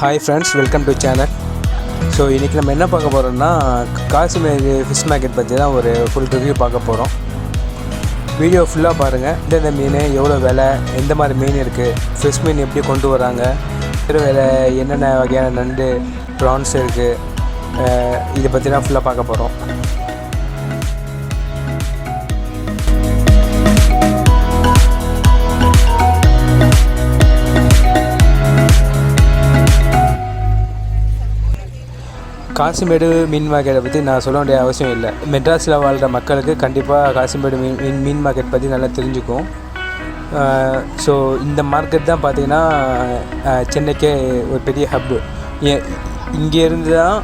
Hi friends, welcome to channel. So இன்றைக்கி நம்ம என்ன பார்க்க போகிறோம்னா காசிமேடு ஃபிஷ் மார்க்கெட் பற்றி தான் ஒரு ஃபுல் ரிவ்யூ பார்க்க போகிறோம். வீடியோ ஃபுல்லாக பாருங்கள். எந்தெந்த மீன், எவ்வளோ விலை, எந்த மாதிரி மீன் இருக்குது, ஃப்ரெஷ் மீன் எப்படி கொண்டு வராங்க, விலை என்னென்ன வகையான நண்டு, ப்ரான்ஸ் இருக்குது, இதை பற்றி தான் ஃபுல்லாக பார்க்க போகிறோம். காசிமேடு மீன் மார்க்கெட்டை பற்றி நான் சொல்ல வேண்டிய அவசியம் இல்லை. மெட்ராஸில் வாழ்கிற மக்களுக்கு கண்டிப்பாக காசிமேடு மீன் மார்க்கெட் பற்றி நல்லா தெரிஞ்சுக்கும். ஸோ இந்த மார்க்கெட் தான் பார்த்திங்கன்னா சென்னைக்கே ஒரு பெரிய ஹப்பு. இங்கேருந்து தான்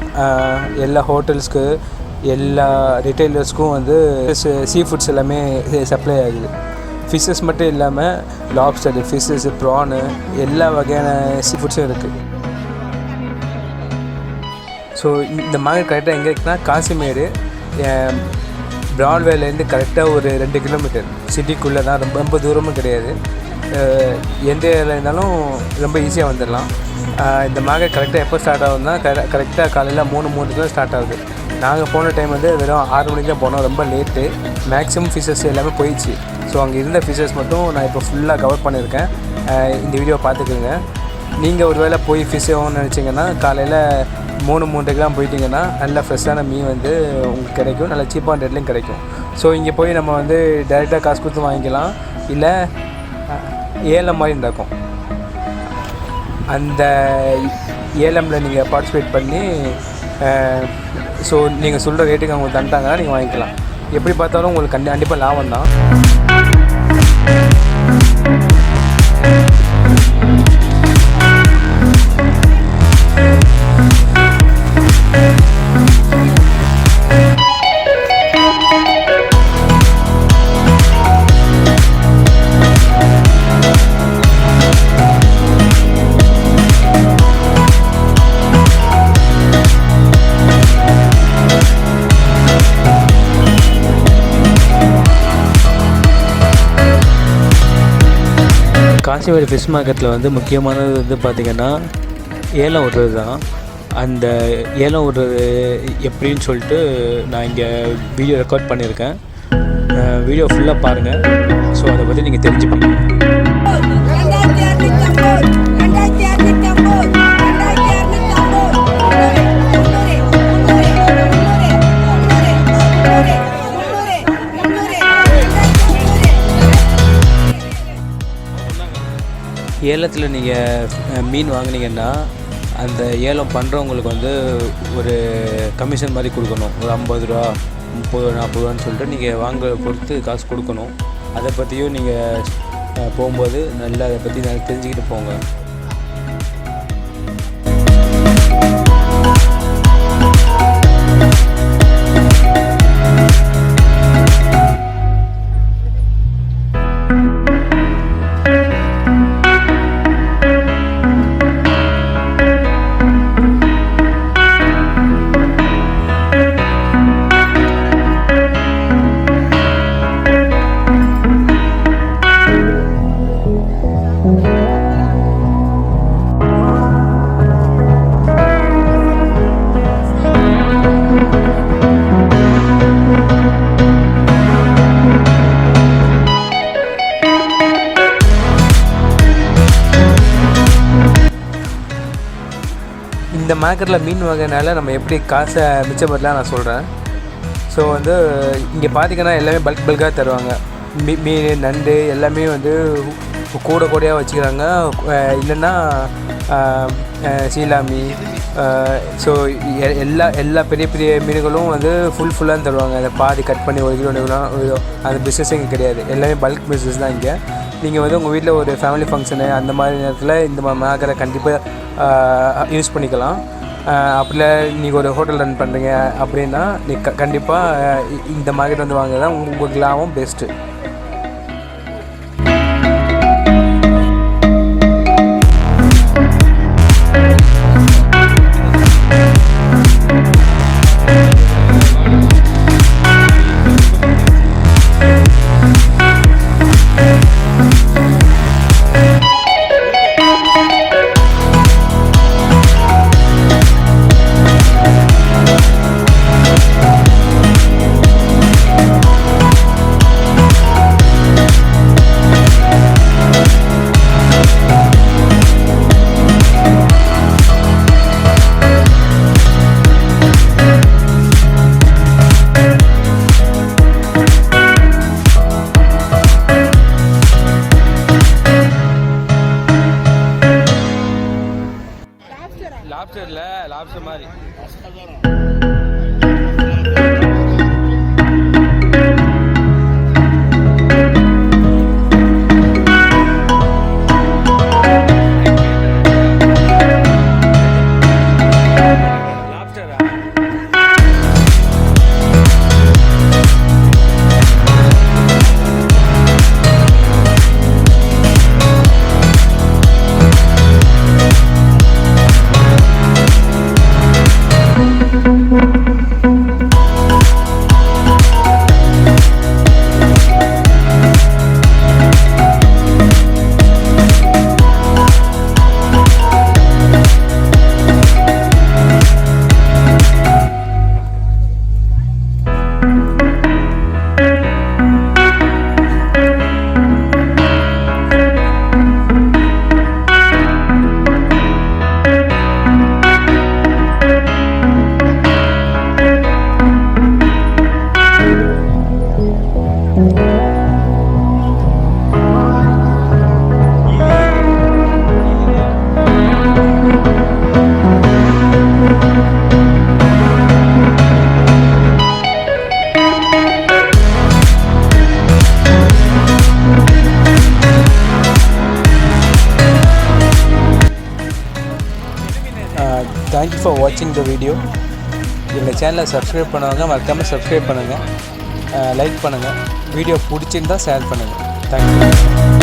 எல்லா ஹோட்டல்ஸ்க்கு, எல்லா ரிட்டைலர்ஸ்க்கும் வந்து சீ ஃபுட்ஸ் எல்லாமே சப்ளை ஆகுது. ஃபிஷ்ஷஸ் மட்டும் இல்லாமல் லாப்ஸ்டர், ஃபிஷ்ஷஸ், ப்ரானு, எல்லா வகையான சீ ஃபுட்ஸும் இருக்குது. ஸோ இந்த மார்க்கெட் கரெக்டாக எங்கே இருக்குன்னா காசிமேடு பிராட்வேலேருந்து கரெக்டாக ஒரு 2 கிலோமீட்டர் சிட்டிக்குள்ளே தான். ரொம்ப தூரமும் கிடையாது. எந்த ஏரியாவில் இருந்தாலும் ரொம்ப ஈஸியாக வந்துடலாம். இந்த மார்க்கெட் கரெக்டாக எப்போ ஸ்டார்ட் ஆகுதுன்னா கரெக்டாக காலையில் 3:30 ஸ்டார்ட் ஆகுது. நாங்கள் போன டைம் வந்து வெறும் 6 மணிக்கு தான் போனோம். ரொம்ப லேட்டு. மேக்ஸிமம் ஃபிஷஸ் எல்லாமே போயிடுச்சு. ஸோ அங்கே இருந்த ஃபிஷஸ் மட்டும் நான் இப்போ ஃபுல்லாக கவர் பண்ணியிருக்கேன். இந்த வீடியோ பார்த்துக்குங்க. நீங்கள் ஒரு வேளை போய் ஃபிஷ் ஆகும்னு நினச்சிங்கன்னா காலையில் 3:30 போயிட்டிங்கன்னா நல்ல ஃப்ரெஷ்ஷான மீன் வந்து உங்களுக்கு கிடைக்கும். நல்ல சீப்பான ரேட்லேயும் கிடைக்கும். ஸோ இங்கே போய் நம்ம வந்து டைரெக்டாக காசு கொடுத்து வாங்கிக்கலாம், இல்லை ஏலம் மாதிரி நடக்கும். அந்த ஏலமில் நீங்கள் பார்ட்டிசிபேட் பண்ணி ஸோ நீங்கள் சொல்கிற ரேட்டுக்கு அவங்க தந்துட்டாங்கன்னா நீங்கள் வாங்கிக்கலாம். எப்படி பார்த்தாலும் உங்களுக்கு கண்டிப்பாக லாபம் தான். காசிமேடு ஃபிஷ் மார்க்கெட்டில் வந்து முக்கியமானது வந்து பார்த்திங்கன்னா ஏலம் விடுறது தான். அந்த ஏலம் விடுறது எப்படின்னு சொல்லிட்டு நான் இங்கே வீடியோ ரெக்கார்ட் பண்ணியிருக்கேன். வீடியோ ஃபுல்லாக பாருங்கள். ஸோ அதை பற்றி நீங்கள் தெரிஞ்சுப்பீங்க. ஏலத்தில் நீங்கள் மீன் வாங்கினீங்கன்னா அந்த ஏலம் பண்ணுறவங்களுக்கு வந்து ஒரு கமிஷன் மாதிரி கொடுக்கணும். ஒரு 50 ரூபா, 30, 40 ரூபான்னு சொல்லிட்டு நீங்கள் வாங்க பொறுத்து காசு கொடுக்கணும். அதை பற்றியும் நீங்கள் போகும்போது நல்லா அதை பற்றி நல்லா தெரிஞ்சுக்கிட்டு போங்க. இந்த மார்க்கெட்டில் மீன் வாங்கினால நம்ம எப்படி காசை மிச்சப்படுத்தலாம் நான் சொல்கிறேன். ஸோ வந்து இங்கே பார்த்திங்கன்னா எல்லாமே பல்காக தருவாங்க. மீன், நண்டு எல்லாமே வந்து கூடையாக வச்சுக்கிறாங்க. இல்லைன்னா சீலாமி, ஸோ எல்லா பெரிய பெரிய மீன்களும் வந்து ஃபுல்லாக தருவாங்க. அதை பாதி கட் பண்ணி 1 கிலோ அந்த பிஸ்னஸ் இங்கே கிடையாது. எல்லாமே பல்க் பிஸ்னஸ் தான் இங்கே. நீங்கள் வந்து உங்கள் வீட்டில் ஒரு ஃபேமிலி ஃபங்க்ஷனு அந்த மாதிரி நேரத்தில் இந்த மார்க்கெட்டை கண்டிப்பாக யூஸ் பண்ணிக்கலாம். அப்படில நீங்கள் ஒரு ஹோட்டல் ரன் பண்ணுறீங்க அப்படின்னா கண்டிப்பாக இந்த மார்க்கெட் வந்து வாங்க தான் உங்களுக்கு லாபம் பெஸ்ட்டு. லாப்ஸ்டர் மாதிரி. தேங்க்யூ ஃபார் வாட்சிங் த வீடியோ. எங்கள் சேனலை சப்ஸ்கிரைப் பண்ணுவாங்க, மறக்காமல் சப்ஸ்கிரைப் பண்ணுங்கள், லைக் பண்ணுங்கள். வீடியோ பிடிச்சிருந்தால் ஷேர் பண்ணுங்கள். தேங்க்யூ.